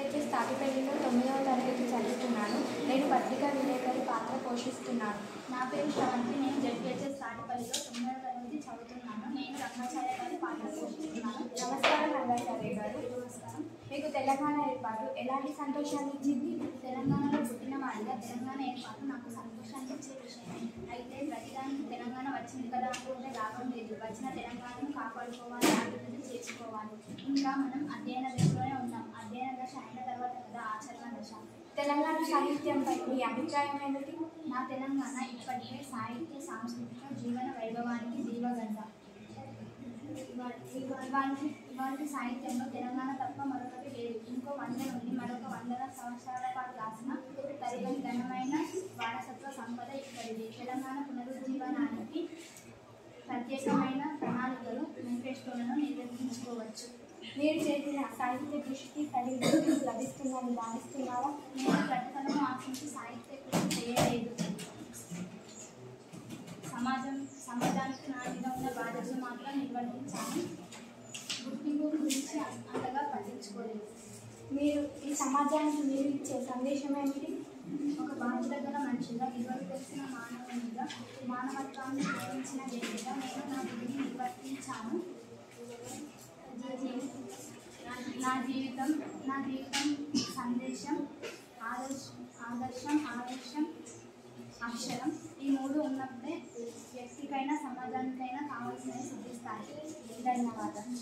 ZPHS తాటిపల్లిలో 9వ తరగతి చదువుతున్నాను. నేను పత్రికా విలేకరి పాత్ర పోషిస్తున్నాను. నా పేరు శ్రవంతి. నేను జెడ్పీహెచ్ఎస్ తాటిపల్లిలో 9వ తరగతి చదువుతున్నాను. నేను రంగాచార్య గారి పాత్ర పోషిస్తున్నాను. నమస్కారం రంగాచార్య గారు. నమస్కారం. మీకు తెలంగాణ ఏర్పాటు ఎలాంటి సంతోషాన్ని ఇచ్చింది? తెలంగాణలో పుట్టిన వాడిగా తెలంగాణ ఏర్పాటు నాకు సంతోషాన్ని ఇచ్చే విషయమే. అయితే ప్రతిదానికి తెలంగాణ వచ్చింది కదా అనుకుంటే లాభం లేదు. వచ్చిన తెలంగాణను కాపాడుకోవాలి, అభివృద్ధి చేసుకోవాలి. ఇంకా మనం అధ్యయన దశలోనే ఉన్నాం. అధ్యయన దశ అయిన తర్వాత కదా ఆచరణ దశ. తెలంగాణ సాహిత్యంపై మీ అభిప్రాయం ఏమిటి? నా తెలంగాణ ఇప్పటికే సాహిత్య సాంస్కృతిక జీవన వైభవానికి జీవగంట. ఇవాళ సాహిత్యంలో తెలంగాణ తప్ప మరొకటి లేదు. ఇంకో 100 నుండి మరొక 100 సంవత్సరాల పాటు రాసిన తరిగని ఘనమైన వారసత్వ సంపద ఇక్కడిది. తెలంగాణ పునరుజ్జీవనానికి ప్రత్యేకమైన ప్రణాళికలు, మేనిఫెస్టోలను నిర్వహించుకోవచ్చు. మీరు చేసిన సాహిత్య కృషికి తగిన గుర్తింపు లభిస్తుందని భావిస్తున్నారా? నేను ప్రతిఫలను ఆశించి సాహిత్య కృషి చేయలేదు. సమాజానికి నా మీద ఉన్న బాధ్యతలు మాత్రం నిర్వర్తించాను. గుర్తింపు గురించి అంతగా పట్టించుకోలేదు. మీరు ఈ సమాజానికి మీరు ఇచ్చే సందేశం ఏమిటి? ఒక బాధ్యత గల మనిషిగా, విలువలు తెలిసిన మానవునిగా, మానవత్వాన్ని ప్రేమించిన వ్యక్తిగా నేను నా విధిని నిర్వర్తించాను. నా జీవితం సందేశం, ఆదర్శం, ఆవేశం, అక్షరం ఈ 3 ఉన్నప్పుడే వ్యక్తికైనా సమాజానికైనా కావాల్సినవి సిద్ధిస్తాయి. ధన్యవాదాలు.